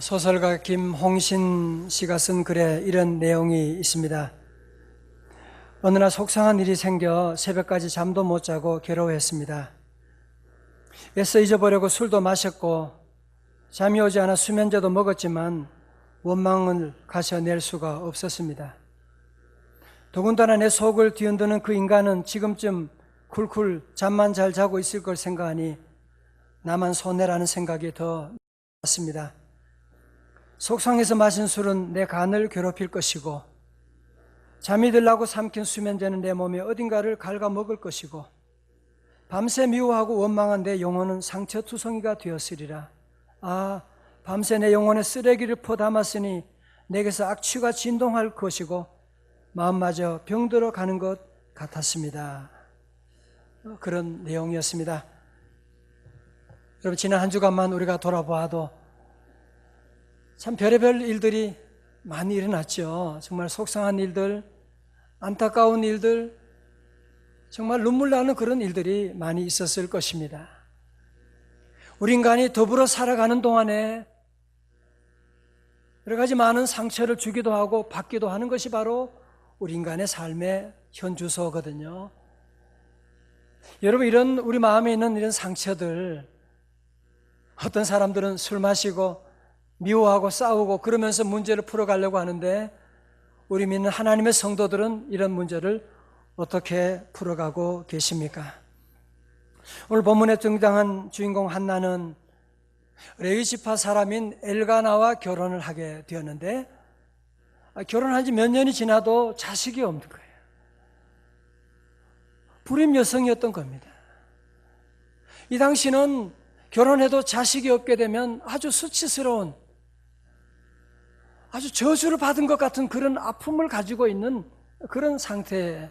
소설가 김홍신 씨가 쓴 글에 이런 내용이 있습니다. 어느 날 속상한 일이 생겨 새벽까지 잠도 못 자고 괴로워했습니다. 애써 잊어보려고 술도 마셨고 잠이 오지 않아 수면제도 먹었지만 원망을 가셔낼 수가 없었습니다. 더군다나 내 속을 뒤흔드는 그 인간은 지금쯤 쿨쿨 잠만 잘 자고 있을 걸 생각하니 나만 손해라는 생각이 더 났습니다. 속상해서 마신 술은 내 간을 괴롭힐 것이고 잠이 들라고 삼킨 수면제는 내 몸에 어딘가를 갉아먹을 것이고 밤새 미워하고 원망한 내 영혼은 상처투성이가 되었으리라. 밤새 내 영혼에 쓰레기를 퍼담았으니 내게서 악취가 진동할 것이고 마음마저 병들어 가는 것 같았습니다. 그런 내용이었습니다. 여러분, 지난 한 주간만 우리가 돌아보아도 참 별의별 일들이 많이 일어났죠. 정말 속상한 일들, 안타까운 일들, 정말 눈물 나는 그런 일들이 많이 있었을 것입니다. 우리 인간이 더불어 살아가는 동안에 여러 가지 많은 상처를 주기도 하고 받기도 하는 것이 바로 우리 인간의 삶의 현주소거든요. 여러분, 이런 우리 마음에 있는 이런 상처들, 어떤 사람들은 술 마시고 미워하고 싸우고 그러면서 문제를 풀어가려고 하는데 우리 믿는 하나님의 성도들은 이런 문제를 어떻게 풀어가고 계십니까? 오늘 본문에 등장한 주인공 한나는 레위 지파 사람인 엘가나와 결혼을 하게 되었는데 결혼한 지 몇 년이 지나도 자식이 없는 거예요. 불임 여성이었던 겁니다. 이 당시는 결혼해도 자식이 없게 되면 아주 수치스러운, 아주 저주를 받은 것 같은 그런 아픔을 가지고 있는 그런 상태,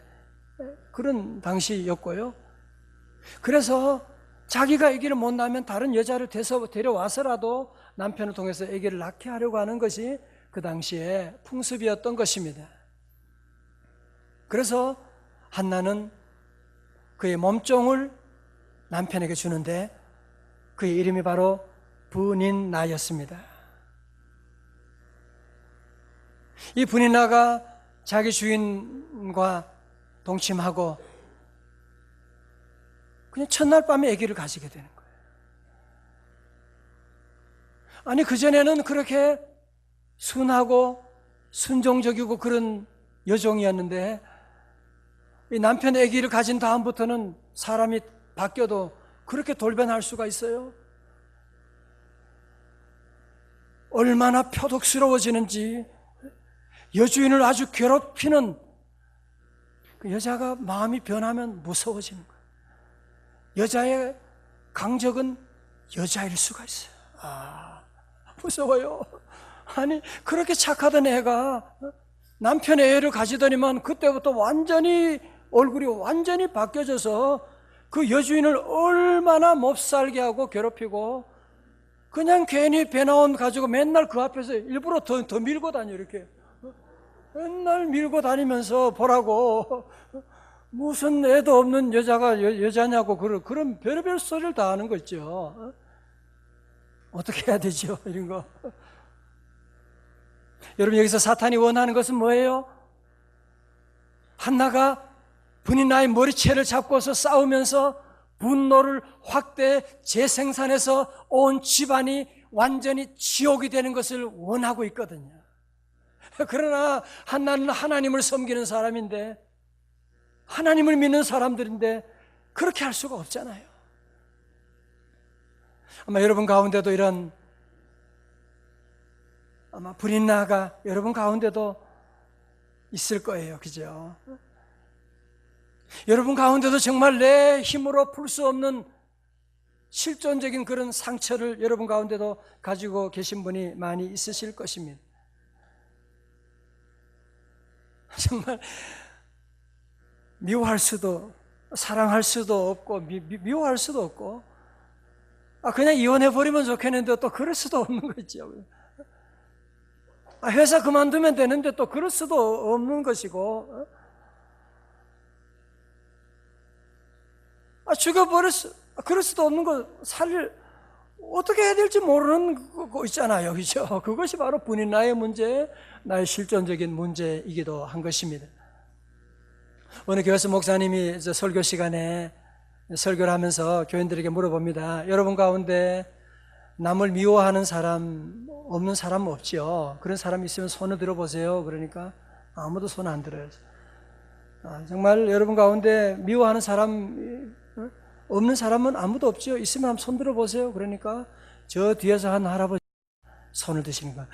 그런 당시였고요. 그래서 자기가 아기를 못 낳으면 다른 여자를 데려와서라도 남편을 통해서 아기를 낳게 하려고 하는 것이 그 당시의 풍습이었던 것입니다. 그래서 한나는 그의 몸종을 남편에게 주는데 그의 이름이 바로 브닌나였습니다. 이 브닌나가 자기 주인과 동침하고 그냥 첫날 밤에 아기를 가지게 되는 거예요. 아니, 그전에는 그렇게 순하고 순종적이고 그런 여종이었는데 이 남편의 아기를 가진 다음부터는 사람이 바뀌어도 그렇게 돌변할 수가 있어요? 얼마나 표독스러워지는지, 여주인을 아주 괴롭히는 그 여자가 마음이 변하면 무서워지는 거예요. 여자의 강적은 여자일 수가 있어요. 무서워요. 아니, 그렇게 착하던 애가 남편의 애를 가지더니만 그때부터 얼굴이 완전히 바뀌어져서 그 여주인을 얼마나 몹살게 하고 괴롭히고 그냥 괜히 배 나온 가지고 맨날 그 앞에서 일부러 더 밀고 다녀. 이렇게 맨날 밀고 다니면서 보라고 무슨 애도 없는 여자가 여자냐고 그런 별의별 소리를 다 하는 거 있죠. 어떻게 해야 되죠, 이런 거? 여러분, 여기서 사탄이 원하는 것은 뭐예요? 한나가 브닌나의 머리채를 잡고서 싸우면서 분노를 확대 재생산해서 온 집안이 완전히 지옥이 되는 것을 원하고 있거든요. 그러나 한나는 하나님을 섬기는 사람인데, 하나님을 믿는 사람들인데 그렇게 할 수가 없잖아요. 아마 여러분 가운데도 이런, 아마 브닌나가 여러분 가운데도 있을 거예요. 그죠? 여러분 가운데도 정말 내 힘으로 풀 수 없는 실존적인 그런 상처를 여러분 가운데도 가지고 계신 분이 많이 있으실 것입니다. 정말 미워할 수도, 사랑할 수도 없고, 미워할 수도 없고, 그냥 이혼해버리면 좋겠는데 또 그럴 수도 없는 거죠. 회사 그만두면 되는데 또 그럴 수도 없는 것이고, 죽여버릴 그럴 수도 없는 거, 어떻게 해야 될지 모르는 거 있잖아요. 그죠? 그것이 바로 분인나의 문제, 나의 실존적인 문제이기도 한 것입니다. 어느 교회에서 목사님이 설교 시간에 설교를 하면서 교인들에게 물어봅니다. 여러분 가운데 남을 미워하는 사람 없는 사람 없죠? 그런 사람 있으면 손을 들어보세요. 그러니까 아무도 손 안 들어요. 정말 여러분 가운데 미워하는 사람 없는 사람은 아무도 없죠? 있으면 한번 손 들어보세요. 그러니까 저 뒤에서 한 할아버지 손을 드시는 거예요.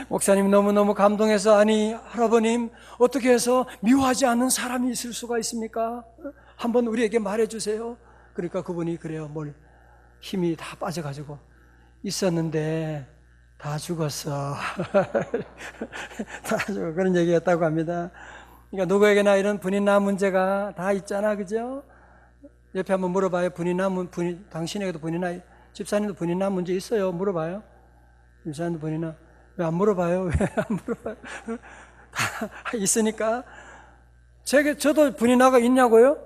목사님 너무너무 감동해서, 아니 할아버님 어떻게 해서 미워하지 않는 사람이 있을 수가 있습니까? 한번 우리에게 말해주세요. 그러니까 그분이 그래요. 힘이 다 빠져가지고 있었는데 다 죽었어. 다 죽어. 그런 얘기였다고 합니다. 그러니까 누구에게나 이런 분인나 문제가 다 있잖아, 그죠? 옆에 한번 물어봐요. 당신에게도 분인나, 집사님도 분인나 문제 있어요? 물어봐요. 집사님도 분인나. 왜 안 물어봐요? 왜 안 물어봐요? 다 있으니까. 저도 분인나가 있냐고요?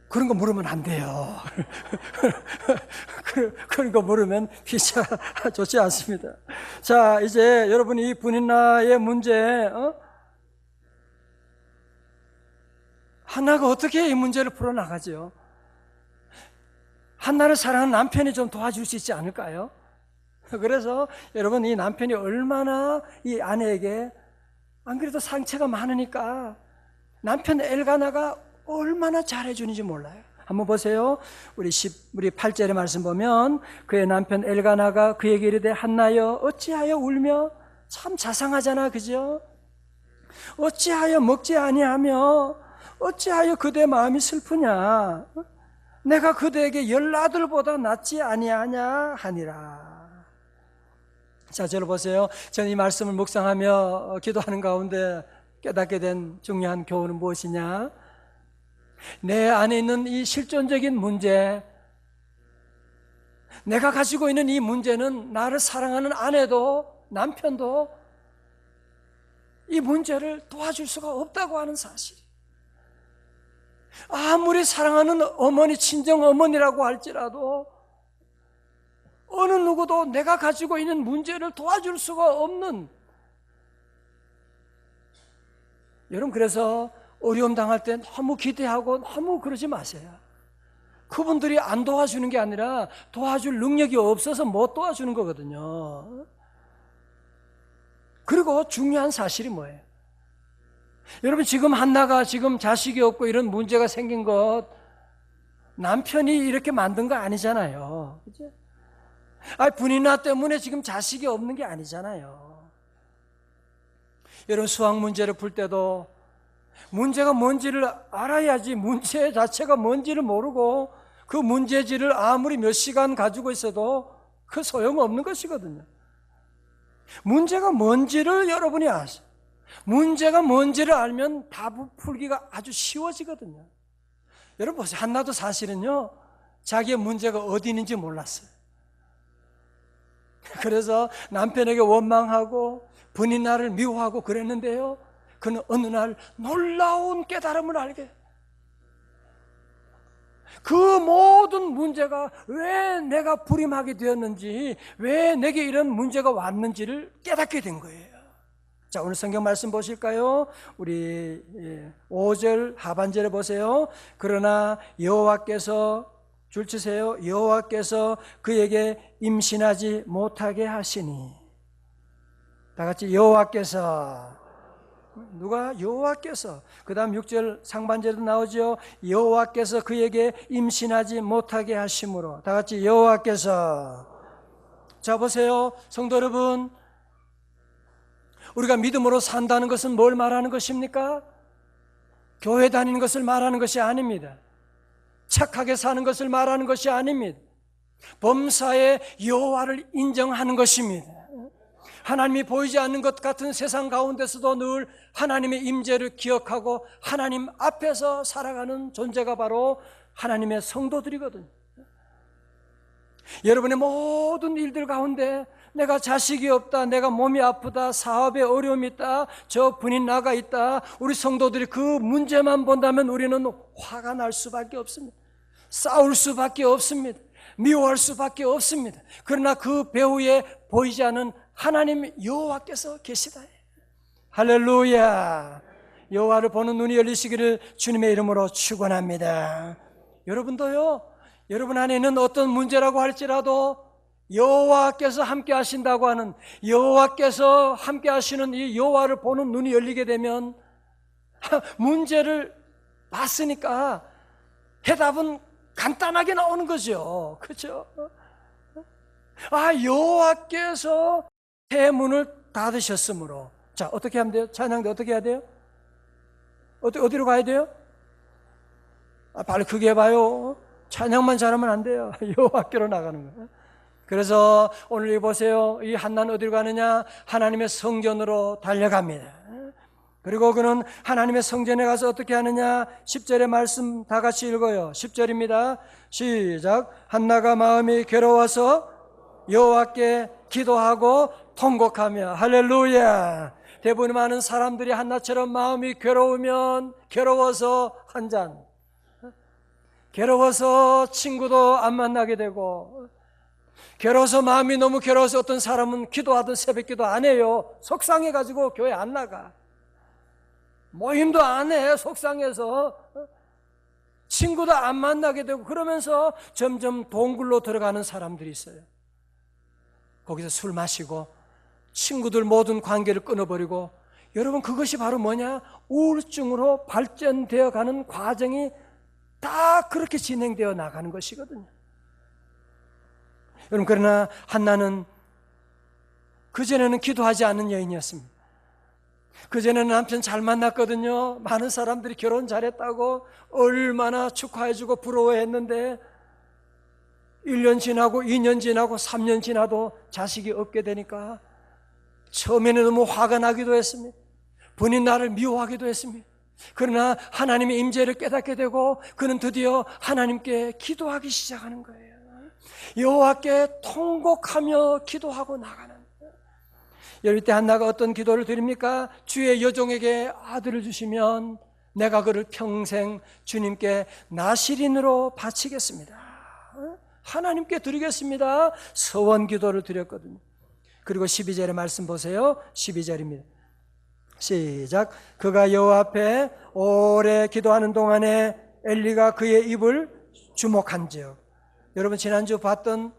그런 거 물으면 안 돼요. 그런 거 물으면 피차 좋지 않습니다. 자, 이제 여러분이 이 분인나의 문제, 한나가 어떻게 이 문제를 풀어나가죠? 한나를 사랑하는 남편이 좀 도와줄 수 있지 않을까요? 그래서 여러분, 이 남편이 얼마나 이 아내에게, 안 그래도 상처가 많으니까 남편 엘가나가 얼마나 잘해주는지 몰라요. 한번 보세요. 우리 8절의 말씀 보면, 그의 남편 엘가나가 그에게 이르되 한나여 어찌하여 울며? 참 자상하잖아, 그죠? 어찌하여 먹지 아니하며 어찌하여 그대 마음이 슬프냐? 내가 그대에게 10아들보다 낫지 아니하냐 하니라. 자, 저를 보세요. 저는 이 말씀을 묵상하며 기도하는 가운데 깨닫게 된 중요한 교훈은 무엇이냐? 내 안에 있는 이 실존적인 문제, 내가 가지고 있는 이 문제는 나를 사랑하는 아내도 남편도 이 문제를 도와줄 수가 없다고 하는 사실. 아무리 사랑하는 어머니, 친정 어머니라고 할지라도 어느 누구도 내가 가지고 있는 문제를 도와줄 수가 없는, 여러분, 그래서 어려움 당할 때 너무 기대하고 너무 그러지 마세요. 그분들이 안 도와주는 게 아니라 도와줄 능력이 없어서 못 도와주는 거거든요. 그리고 중요한 사실이 뭐예요? 여러분, 지금 한나가 지금 자식이 없고 이런 문제가 생긴 것 남편이 이렇게 만든 거 아니잖아요. 그죠? 분인나 때문에 지금 자식이 없는 게 아니잖아요. 여러분, 수학 문제를 풀 때도 문제가 뭔지를 알아야지, 문제 자체가 뭔지를 모르고 그 문제지를 아무리 몇 시간 가지고 있어도 그 소용없는 것이거든요. 문제가 뭔지를 여러분이 아세요. 문제가 뭔지를 알면 답 풀기가 아주 쉬워지거든요. 여러분 보세요. 한나도 사실은요, 자기의 문제가 어디 있는지 몰랐어요. 그래서 남편에게 원망하고 분인나를 미워하고 그랬는데요, 그는 어느 날 놀라운 깨달음을 알게, 그 모든 문제가 왜 내가 불임하게 되었는지, 왜 내게 이런 문제가 왔는지를 깨닫게 된 거예요. 자, 오늘 성경 말씀 보실까요? 우리 5절 하반절에 보세요. 그러나 여호와께서, 줄 치세요. 여호와께서 그에게 임신하지 못하게 하시니. 다 같이 여호와께서. 누가? 여호와께서. 그 다음 6절 상반절에도 나오죠. 여호와께서 그에게 임신하지 못하게 하심으로. 다 같이 여호와께서. 자, 보세요. 성도 여러분, 우리가 믿음으로 산다는 것은 뭘 말하는 것입니까? 교회 다니는 것을 말하는 것이 아닙니다. 착하게 사는 것을 말하는 것이 아닙니다. 범사의 여호와를 인정하는 것입니다. 하나님이 보이지 않는 것 같은 세상 가운데서도 늘 하나님의 임재를 기억하고 하나님 앞에서 살아가는 존재가 바로 하나님의 성도들이거든요. 여러분의 모든 일들 가운데 내가 자식이 없다, 내가 몸이 아프다, 사업에 어려움이 있다, 저 분인나가 있다, 우리 성도들이 그 문제만 본다면 우리는 화가 날 수밖에 없습니다. 싸울 수밖에 없습니다. 미워할 수밖에 없습니다. 그러나 그 배후에 보이지 않는 하나님 여호와께서 계시다. 할렐루야. 여호와를 보는 눈이 열리시기를 주님의 이름으로 축원합니다. 여러분도요, 여러분 안에 있는 어떤 문제라고 할지라도 여호와께서 함께 하신다고 하는, 여호와께서 함께 하시는 이 여호와를 보는 눈이 열리게 되면 문제를 봤으니까 해답은 간단하게 나오는 거죠. 그렇죠? 여호와께서 새 문을 닫으셨으므로. 자, 어떻게 하면 돼요? 찬양대 어떻게 해야 돼요? 어디로 가야 돼요? 빨리 크게 해봐요. 찬양만 잘하면 안 돼요. 여호와께로 나가는 거예요. 그래서 오늘 보세요. 이 한나는 어디로 가느냐? 하나님의 성전으로 달려갑니다. 그리고 그는 하나님의 성전에 가서 어떻게 하느냐? 10절의 말씀 다 같이 읽어요. 10절입니다. 시작. 한나가 마음이 괴로워서 여호와께 기도하고 통곡하며. 할렐루야. 대부분 많은 사람들이 한나처럼 마음이 괴로워서 한 잔, 괴로워서 친구도 안 만나게 되고, 괴로워서 마음이 너무 괴로워서 어떤 사람은 기도하던 새벽 기도 안 해요. 속상해가지고 교회 안 나가. 모임도 안 해. 속상해서. 친구도 안 만나게 되고, 그러면서 점점 동굴로 들어가는 사람들이 있어요. 거기서 술 마시고 친구들 모든 관계를 끊어버리고. 여러분, 그것이 바로 뭐냐? 우울증으로 발전되어 가는 과정이 다 그렇게 진행되어 나가는 것이거든요. 여러분, 그러나 한나는 그전에는 기도하지 않는 여인이었습니다. 그전에는 남편 잘 만났거든요. 많은 사람들이 결혼 잘했다고 얼마나 축하해주고 부러워했는데 1년 지나고 2년 지나고 3년 지나도 자식이 없게 되니까 처음에는 너무 화가 나기도 했습니다. 본인 나를 미워하기도 했습니다. 그러나 하나님의 임재를 깨닫게 되고 그는 드디어 하나님께 기도하기 시작하는 거예요. 여호와께 통곡하며 기도하고 나가는. 여러분, 이때 한나가 어떤 기도를 드립니까? 주의 여종에게 아들을 주시면 내가 그를 평생 주님께 나시린으로 바치겠습니다. 하나님께 드리겠습니다. 서원 기도를 드렸거든요. 그리고 12절의 말씀 보세요. 12절입니다. 시작. 그가 여호와 앞에 오래 기도하는 동안에 엘리가 그의 입을 주목한지요. 여러분, 지난주 봤던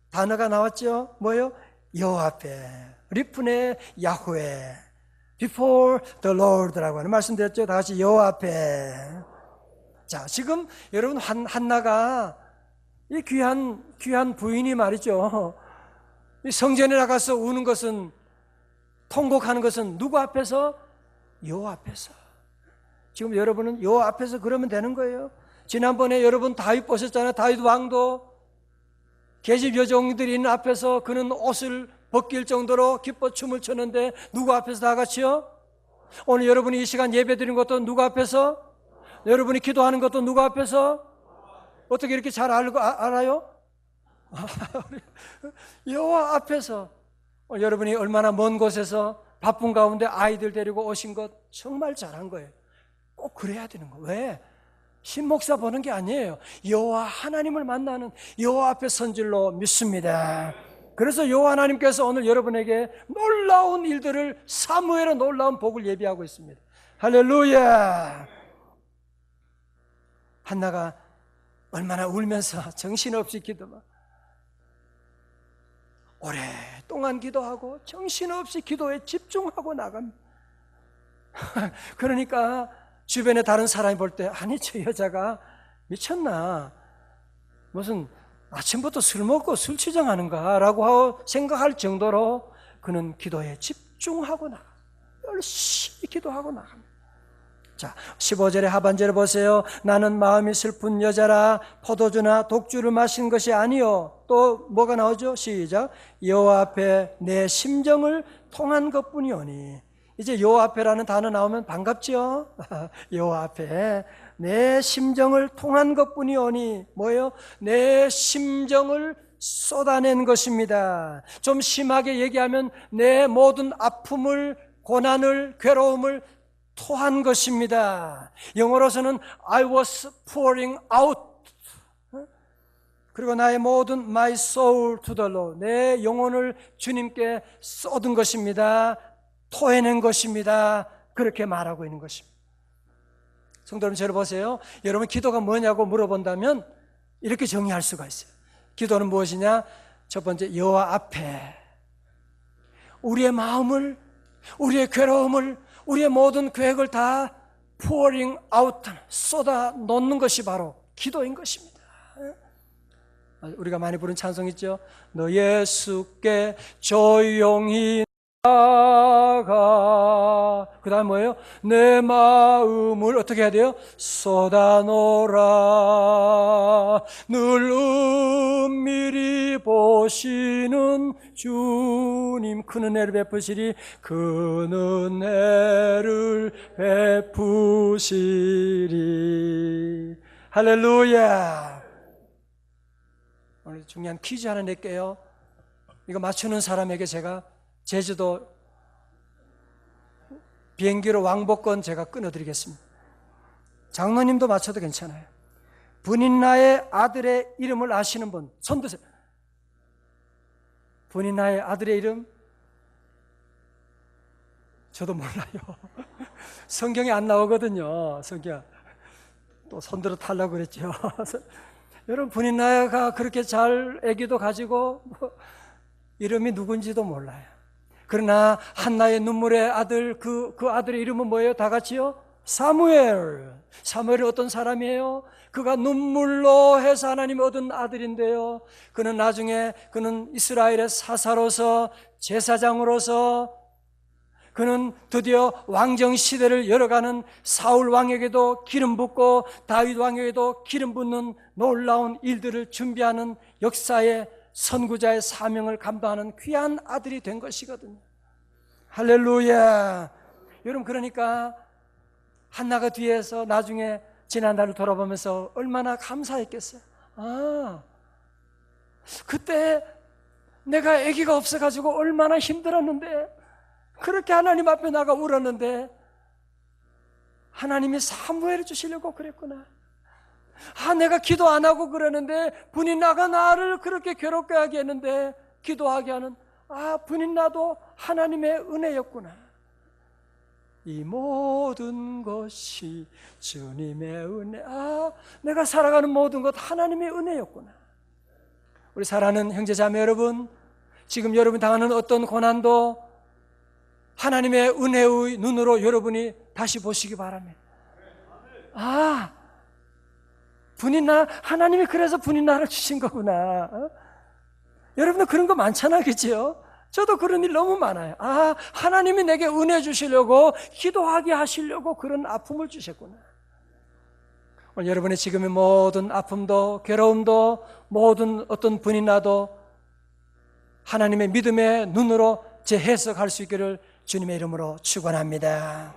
단어가 나왔죠? 뭐요? 여호와 앞에. 리프네 야후웨, before the Lord라고 하는 말씀드렸죠. 다 같이 여호와 앞에. 자, 지금 여러분 한나가 이 귀한 부인이 말이죠. 이 성전에 나가서 우는 것은, 통곡하는 것은 누구 앞에서? 여호와 앞에서. 지금 여러분은 여호와 앞에서 그러면 되는 거예요. 지난번에 여러분 다윗 보셨잖아요. 다윗 왕도 계집 여종들이 있는 앞에서 그는 옷을 벗길 정도로 기뻐 춤을 췄는데 누구 앞에서 다 같이요? 오늘 여러분이 이 시간 예배 드리는 것도 누구 앞에서? 여러분이 기도하는 것도 누구 앞에서? 어떻게 이렇게 잘 알아요? 여호와 앞에서. 여러분이 얼마나 먼 곳에서 바쁜 가운데 아이들 데리고 오신 것 정말 잘한 거예요. 꼭 그래야 되는 거예요. 왜? 신목사 보는 게 아니에요. 여호와 하나님을 만나는 여호와 앞에 선질로 믿습니다. 그래서 여호와 하나님께서 오늘 여러분에게 놀라운 일들을, 사무엘의 놀라운 복을 예비하고 있습니다. 할렐루야. 한나가 얼마나 울면서 정신없이 기도만, 오랫동안 기도하고 정신없이 기도에 집중하고 나갑니다. 그러니까 주변에 다른 사람이 볼 때, 아니 저 여자가 미쳤나, 무슨 아침부터 술 먹고 술 치정하는가 라고 생각할 정도로 그는 기도에 집중하고 나가, 열심히 기도하고 나갑니다. 자, 15절의 하반절을 보세요. 나는 마음이 슬픈 여자라 포도주나 독주를 마신 것이 아니요. 또 뭐가 나오죠? 시작. 여호와 앞에 내 심정을 통한 것뿐이오니. 이제 여호와 앞에라는 단어 나오면 반갑죠? 여호와 앞에 내 심정을 통한 것뿐이오니. 뭐예요? 내 심정을 쏟아낸 것입니다. 좀 심하게 얘기하면 내 모든 아픔을, 고난을, 괴로움을 토한 것입니다. 영어로서는 I was pouring out. 그리고 나의 모든 my soul to the Lord, 내 영혼을 주님께 쏟은 것입니다. 토해낸 것입니다. 그렇게 말하고 있는 것입니다. 성도 여러분, 저를 보세요. 여러분, 기도가 뭐냐고 물어본다면 이렇게 정의할 수가 있어요. 기도는 무엇이냐? 첫 번째, 여호와 앞에 우리의 마음을, 우리의 괴로움을, 우리의 모든 계획을 다 pouring out, 쏟아 놓는 것이 바로 기도인 것입니다. 우리가 많이 부른 찬송 있죠? 너 예수께 조용히 나가. 그 다음 뭐예요? 내 마음을 어떻게 해야 돼요? 쏟아놓으라. 늘 은밀히 보시는 주님, 큰 은혜를 베푸시리. 큰 은혜를 베푸시리. 할렐루야. 오늘 중요한 퀴즈 하나 낼게요. 이거 맞추는 사람에게 제가 제주도 비행기로 왕복권 제가 끊어드리겠습니다. 장로님도 맞춰도 괜찮아요. 분인나의 아들의 이름을 아시는 분 손 드세요. 분인나의 아들의 이름? 저도 몰라요. 성경에 안 나오거든요. 성경. 또 손들어 달라고 그랬죠. 여러분, 분인나가 그렇게 잘 애기도 가지고 이름이 누군지도 몰라요. 그러나 한나의 눈물의 아들, 그 아들의 이름은 뭐예요? 다 같이요? 사무엘. 사무엘이 어떤 사람이에요? 그가 눈물로 해서 하나님이 얻은 아들인데요, 그는 나중에 그는 이스라엘의 사사로서, 제사장으로서, 그는 드디어 왕정 시대를 열어가는 사울 왕에게도 기름 붓고 다윗 왕에게도 기름 붓는 놀라운 일들을 준비하는 역사의 선구자의 사명을 감당하는 귀한 아들이 된 것이거든요. 할렐루야. 여러분, 그러니까 한나가 뒤에서 나중에 지난날을 돌아보면서 얼마나 감사했겠어요. 그때 내가 아기가 없어가지고 얼마나 힘들었는데, 그렇게 하나님 앞에 나가 울었는데 하나님이 사무엘을 주시려고 그랬구나. 내가 기도 안 하고 그러는데 분인나가 나를 그렇게 괴롭게 하게 했는데 기도하게 하는 분인나도 하나님의 은혜였구나. 이 모든 것이 주님의 은혜. 내가 살아가는 모든 것 하나님의 은혜였구나. 우리 사랑하는 형제자매 여러분, 지금 여러분 당하는 어떤 고난도 하나님의 은혜의 눈으로 여러분이 다시 보시기 바랍니다. 분인나, 하나님이 그래서 분인나를 주신 거구나. 여러분도 그런 거 많잖아요, 그렇죠? 저도 그런 일 너무 많아요. 하나님이 내게 은혜 주시려고, 기도하게 하시려고 그런 아픔을 주셨구나. 오늘 여러분의 지금의 모든 아픔도, 괴로움도, 모든 어떤 분인나도 하나님의 믿음의 눈으로 재해석할 수 있기를 주님의 이름으로 축원합니다.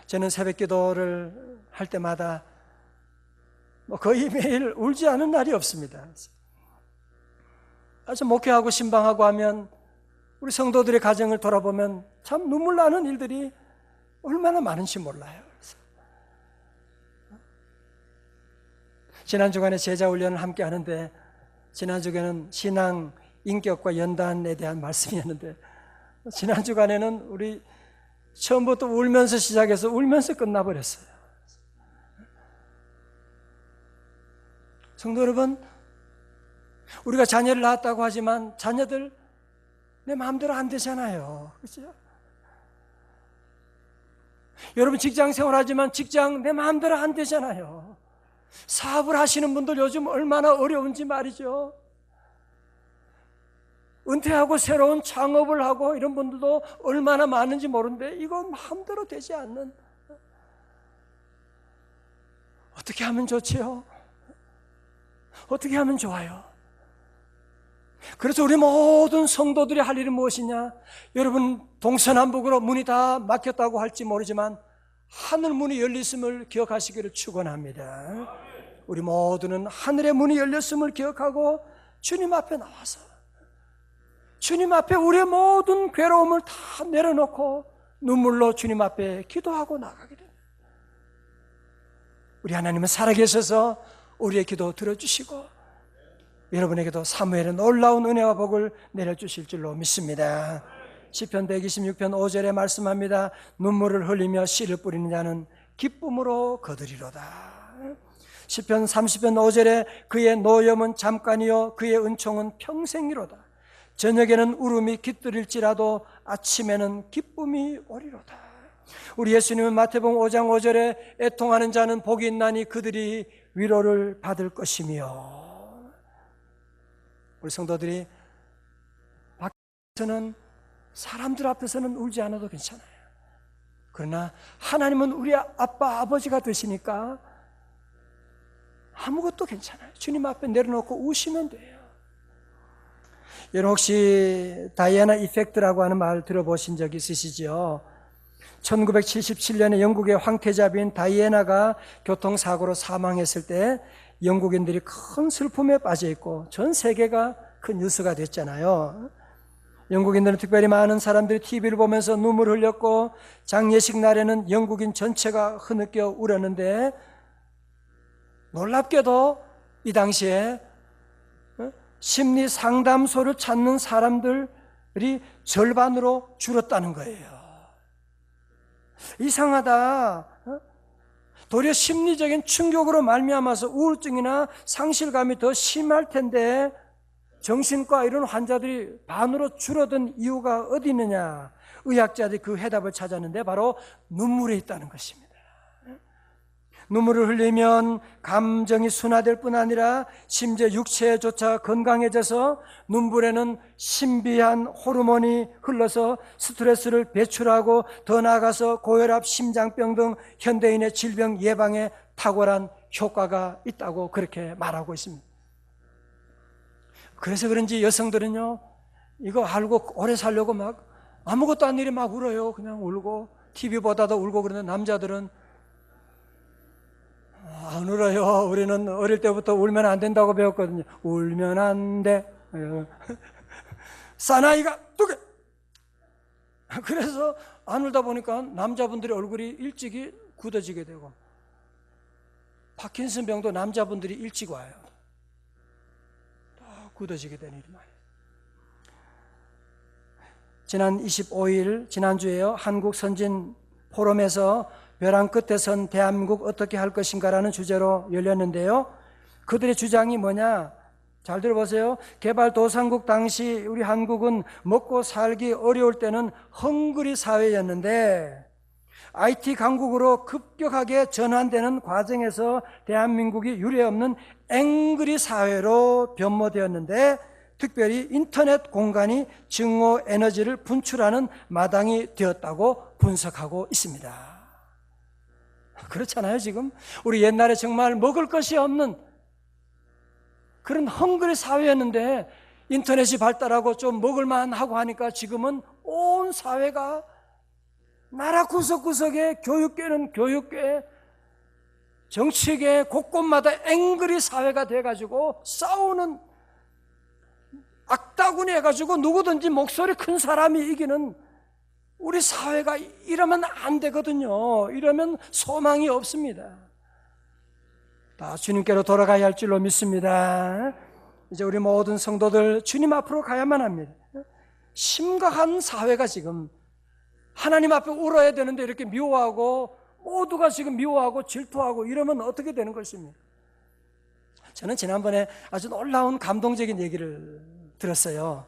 저는 새벽 기도를 할 때마다 거의 매일 울지 않은 날이 없습니다. 아주 목회하고 신방하고 하면 우리 성도들의 가정을 돌아보면 참 눈물 나는 일들이 얼마나 많은지 몰라요. 지난 주간에 제자 훈련을 함께 하는데, 지난 주간에는 신앙 인격과 연단에 대한 말씀이었는데, 지난 주간에는 우리 처음부터 울면서 시작해서 울면서 끝나버렸어요. 성도 여러분, 우리가 자녀를 낳았다고 하지만 자녀들 내 마음대로 안 되잖아요. 그렇죠? 여러분 직장 생활하지만 직장 내 마음대로 안 되잖아요. 사업을 하시는 분들 요즘 얼마나 어려운지 말이죠. 은퇴하고 새로운 창업을 하고 이런 분들도 얼마나 많은지 모르는데 이건 마음대로 되지 않는, 어떻게 하면 좋지요? 어떻게 하면 좋아요? 그래서 우리 모든 성도들이 할 일은 무엇이냐? 여러분 동서남북으로 문이 다 막혔다고 할지 모르지만 하늘 문이 열렸음을 기억하시기를 축원합니다. 우리 모두는 하늘의 문이 열렸음을 기억하고 주님 앞에 나와서 주님 앞에 우리의 모든 괴로움을 다 내려놓고 눈물로 주님 앞에 기도하고 나가게 됩니다. 우리 하나님은 살아계셔서 우리의 기도 들어주시고 여러분에게도 사무엘의 놀라운 은혜와 복을 내려주실 줄로 믿습니다. 시편 126편 5절에 말씀합니다. 눈물을 흘리며 씨를 뿌리는 자는 기쁨으로 거두리로다. 시편 30편 5절에 그의 노염은 잠깐이요 그의 은총은 평생이로다. 저녁에는 울음이 깃들일지라도 아침에는 기쁨이 오리로다. 우리 예수님은 마태복음 5장 5절에 애통하는 자는 복이 있나니 그들이 위로를 받을 것이며, 우리 성도들이 밖에서는 사람들 앞에서는 울지 않아도 괜찮아요. 그러나 하나님은 우리 아빠 아버지가 되시니까 아무것도 괜찮아요. 주님 앞에 내려놓고 우시면 돼요. 여러분 혹시 다이애나 이펙트라고 하는 말 들어보신 적 있으시죠? 1977년에 영국의 황태자비인 다이애나가 교통사고로 사망했을 때 영국인들이 큰 슬픔에 빠져 있고 전 세계가 큰 뉴스가 됐잖아요. 영국인들은 특별히 많은 사람들이 TV를 보면서 눈물을 흘렸고 장례식 날에는 영국인 전체가 흐느껴 울었는데, 놀랍게도 이 당시에 심리 상담소를 찾는 사람들이 절반으로 줄었다는 거예요. 이상하다. 도리어 심리적인 충격으로 말미암아서 우울증이나 상실감이 더 심할 텐데 정신과 이런 환자들이 반으로 줄어든 이유가 어디 있느냐? 의학자들이 그 해답을 찾았는데 바로 눈물에 있다는 것입니다. 눈물을 흘리면 감정이 순화될 뿐 아니라 심지어 육체조차 건강해져서 눈물에는 신비한 호르몬이 흘러서 스트레스를 배출하고 더 나아가서 고혈압, 심장병 등 현대인의 질병 예방에 탁월한 효과가 있다고 그렇게 말하고 있습니다. 그래서 그런지 여성들은요, 이거 알고 오래 살려고 막 아무것도 아닌 일이 막 울어요. 그냥 울고 TV 보다도 울고. 그러는데 남자들은 안 울어요. 우리는 어릴 때부터 울면 안 된다고 배웠거든요. 울면 안 돼. 사나이가 두 개. 그래서 안 울다 보니까 남자분들의 얼굴이 일찍이 굳어지게 되고, 파킨슨 병도 남자분들이 일찍 와요. 굳어지게 되는 일이 많아요. 지난 25일, 지난주에요, 한국 선진 포럼에서 벼랑 끝에 선 대한민국 어떻게 할 것인가라는 주제로 열렸는데요. 그들의 주장이 뭐냐? 잘 들어보세요. 개발도상국 당시 우리 한국은 먹고 살기 어려울 때는 헝그리 사회였는데 IT 강국으로 급격하게 전환되는 과정에서 대한민국이 유례없는 앵그리 사회로 변모되었는데, 특별히 인터넷 공간이 증오 에너지를 분출하는 마당이 되었다고 분석하고 있습니다. 그렇잖아요. 지금 우리 옛날에 정말 먹을 것이 없는 그런 헝그리 사회였는데 인터넷이 발달하고 좀 먹을만 하고 하니까 지금은 온 사회가 나라 구석구석에 교육계는 교육계, 정치계 곳곳마다 앵그리 사회가 돼가지고 싸우는 악다구니 해가지고 누구든지 목소리 큰 사람이 이기는 우리 사회가 이러면 안 되거든요. 이러면 소망이 없습니다. 다 주님께로 돌아가야 할 줄로 믿습니다. 이제 우리 모든 성도들 주님 앞으로 가야만 합니다. 심각한 사회가 지금 하나님 앞에 울어야 되는데 이렇게 미워하고, 모두가 지금 미워하고 질투하고 이러면 어떻게 되는 것입니까? 저는 지난번에 아주 놀라운 감동적인 얘기를 들었어요.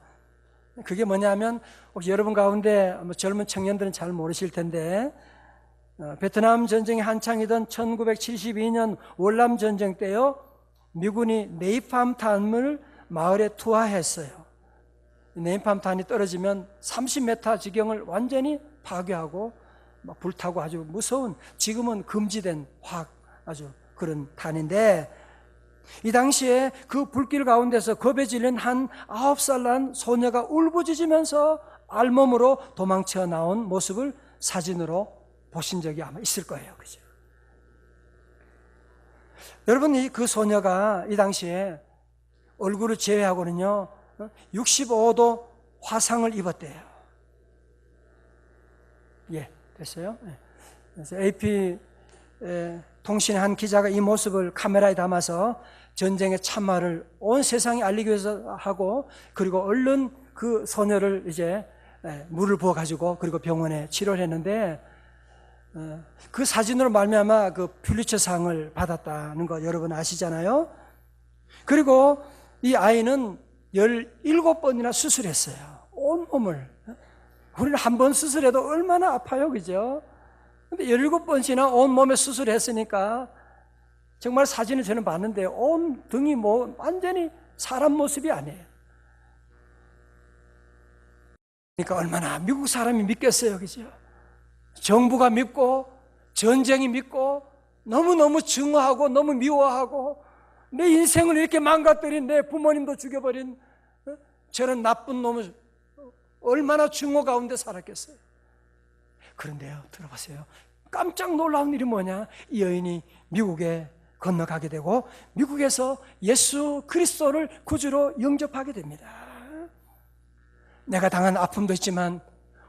그게 뭐냐면, 혹시 여러분 가운데 젊은 청년들은 잘 모르실 텐데, 베트남 전쟁이 한창이던 1972년 월남 전쟁 때요, 미군이 네이팜탄을 마을에 투하했어요. 네이팜탄이 떨어지면 30m 지경을 완전히 파괴하고 막 불타고 아주 무서운, 지금은 금지된 아주 그런 탄인데, 이 당시에 그 불길 가운데서 겁에 질린 한 9살 난 소녀가 울부짖으면서 알몸으로 도망쳐 나온 모습을 사진으로 보신 적이 아마 있을 거예요. 그죠? 여러분, 그 소녀가 이 당시에 얼굴을 제외하고는요 65도 화상을 입었대요. 예, 됐어요? 그래서 AP 통신의 한 기자가 이 모습을 카메라에 담아서 전쟁의 참화를 온 세상에 알리기 위해서 하고, 그리고 얼른 그 소녀를 이제 물을 부어가지고 그리고 병원에 치료를 했는데, 그 사진으로 말미암아 그 퓰리처상을 받았다는 거 여러분 아시잖아요. 그리고 이 아이는 17번이나 수술했어요. 온 몸을. 우리는 한 번 수술해도 얼마나 아파요, 그죠? 근데 17번씩이나 온 몸에 수술했으니까 정말 사진을 저는 봤는데 온 등이 뭐 완전히 사람 모습이 아니에요. 그러니까 얼마나 미국 사람이 믿겠어요, 그죠? 정부가 믿고 전쟁이 믿고 너무너무 증오하고 너무 미워하고 내 인생을 이렇게 망가뜨린, 내 부모님도 죽여버린 저런 나쁜 놈을 얼마나 증오 가운데 살았겠어요. 그런데요, 들어보세요. 깜짝 놀라운 일이 뭐냐? 이 여인이 미국에 건너가게 되고 미국에서 예수 그리스도를 구주로 영접하게 됩니다. 내가 당한 아픔도 있지만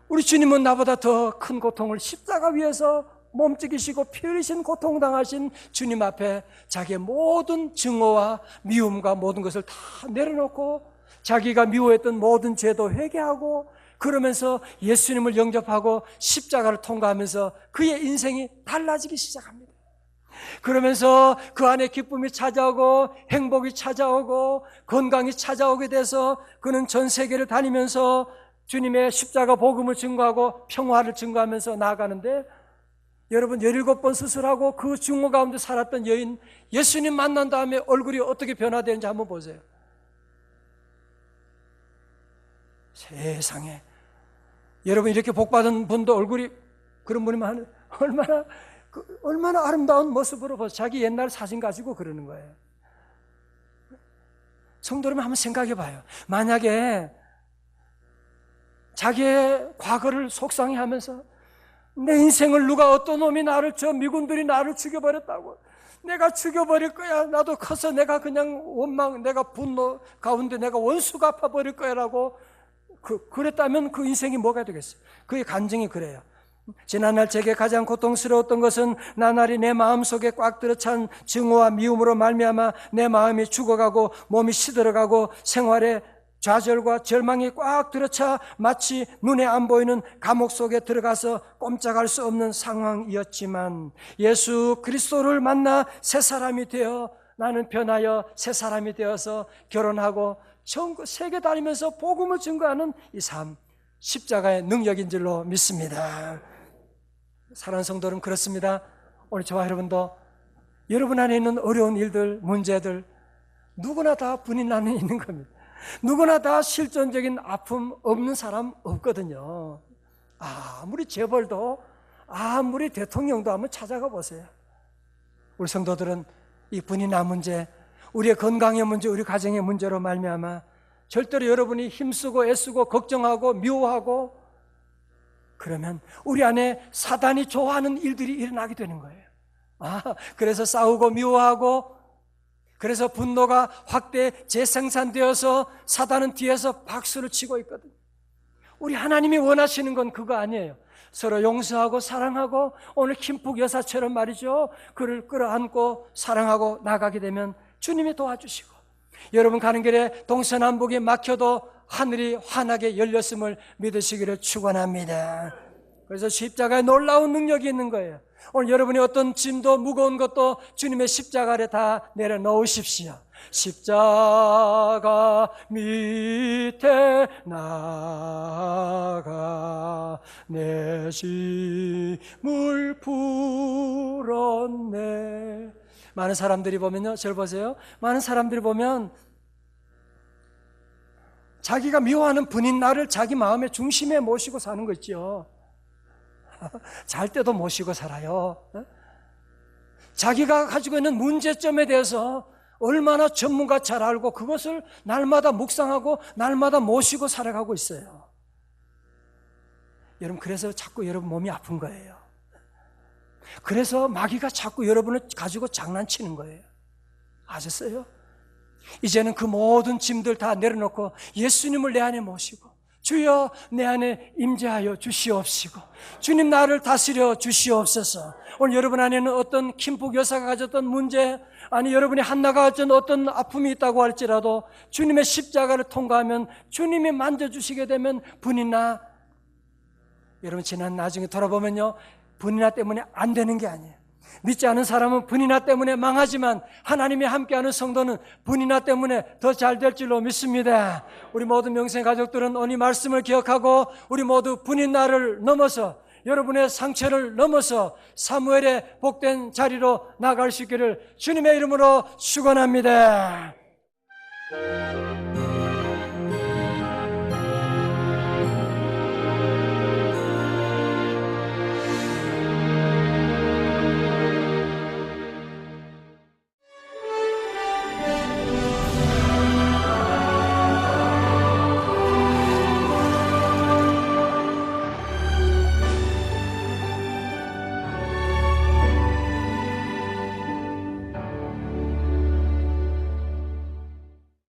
우리 주님은 나보다 더 큰 고통을 십자가 위에서 몸찍이시고 피 흘리신 고통당하신 주님 앞에 자기의 모든 증오와 미움과 모든 것을 다 내려놓고 자기가 미워했던 모든 죄도 회개하고 그러면서 예수님을 영접하고 십자가를 통과하면서 그의 인생이 달라지기 시작합니다. 그러면서 그 안에 기쁨이 찾아오고 행복이 찾아오고 건강이 찾아오게 돼서 그는 전 세계를 다니면서 주님의 십자가 복음을 증거하고 평화를 증거하면서 나아가는데, 여러분 17번 수술하고 그 증오 가운데 살았던 여인, 예수님 만난 다음에 얼굴이 어떻게 변화되는지 한번 보세요. 세상에, 여러분 이렇게 복받은 분도 얼굴이 그런 분이면 얼마나 아름다운 모습으로 보세요. 자기 옛날 사진 가지고 그러는 거예요. 성도 여러분 한번 생각해 봐요. 만약에 자기의 과거를 속상해하면서 내 인생을 누가 어떤 놈이 나를, 저 미군들이 나를 죽여버렸다고, 내가 죽여버릴 거야, 나도 커서 내가 그냥 원망, 내가 분노 가운데 내가 원수 갚아버릴 거야 라고 그랬다면 그 인생이 뭐가 되겠어요? 그의 간증이 그래요. 지난날 제게 가장 고통스러웠던 것은 나날이 내 마음속에 꽉 들어찬 증오와 미움으로 말미암아 내 마음이 죽어가고 몸이 시들어가고 생활에 좌절과 절망이 꽉 들어차 마치 눈에 안 보이는 감옥 속에 들어가서 꼼짝할 수 없는 상황이었지만, 예수 그리스도를 만나 새 사람이 되어 나는 변하여 새 사람이 되어서 결혼하고 전국 세계 다니면서 복음을 증거하는 이 삶, 십자가의 능력인 줄로 믿습니다. 사랑하는 성도는 그렇습니다. 오늘 저와 여러분도 여러분 안에 있는 어려운 일들, 문제들 누구나 다 분이 나는 있는 겁니다. 누구나 다 실존적인 아픔 없는 사람 없거든요. 아무리 재벌도, 아무리 대통령도 한번 찾아가 보세요. 우리 성도들은 이 분이나 문제, 우리의 건강의 문제, 우리 가정의 문제로 말미암아 절대로 여러분이 힘쓰고 애쓰고 걱정하고 미워하고 그러면 우리 안에 사단이 좋아하는 일들이 일어나게 되는 거예요. 그래서 싸우고 미워하고, 그래서 분노가 확대 재생산되어서 사단은 뒤에서 박수를 치고 있거든요. 우리 하나님이 원하시는 건 그거 아니에요. 서로 용서하고 사랑하고, 오늘 김풍 여사처럼 말이죠, 그를 끌어안고 사랑하고 나가게 되면 주님이 도와주시고, 여러분 가는 길에 동서남북이 막혀도 하늘이 환하게 열렸음을 믿으시기를 축원합니다. 그래서 십자가에 놀라운 능력이 있는 거예요. 오늘 여러분이 어떤 짐도 무거운 것도 주님의 십자가 아래 다 내려놓으십시오. 십자가 밑에 나가 내 짐을 풀었네. 많은 사람들이 보면요, 저를 보세요. 많은 사람들이 보면 자기가 미워하는 분인 나를 자기 마음의 중심에 모시고 사는 거 있죠. 잘 때도 모시고 살아요. 자기가 가지고 있는 문제점에 대해서 얼마나 전문가 잘 알고 그것을 날마다 묵상하고 날마다 모시고 살아가고 있어요. 여러분, 그래서 자꾸 여러분 몸이 아픈 거예요. 그래서 마귀가 자꾸 여러분을 가지고 장난치는 거예요. 아셨어요? 이제는 그 모든 짐들 다 내려놓고 예수님을 내 안에 모시고 주여 내 안에 임재하여 주시옵시고 주님 나를 다스려 주시옵소서. 오늘 여러분 안에는 어떤 김포 여사가 가졌던 문제, 아니 여러분이 한나가 가졌던 어떤 아픔이 있다고 할지라도 주님의 십자가를 통과하면, 주님이 만져주시게 되면 분이 나, 여러분 지난 나중에 돌아보면요, 분이나 때문에 안 되는 게 아니에요. 믿지 않은 사람은 분이나 때문에 망하지만 하나님이 함께하는 성도는 분이나 때문에 더 잘 될 줄로 믿습니다. 우리 모든 명생 가족들은 오늘 이 말씀을 기억하고 우리 모두 분인 날을 넘어서, 여러분의 상처를 넘어서 사무엘의 복된 자리로 나갈 수 있기를 주님의 이름으로 축원합니다.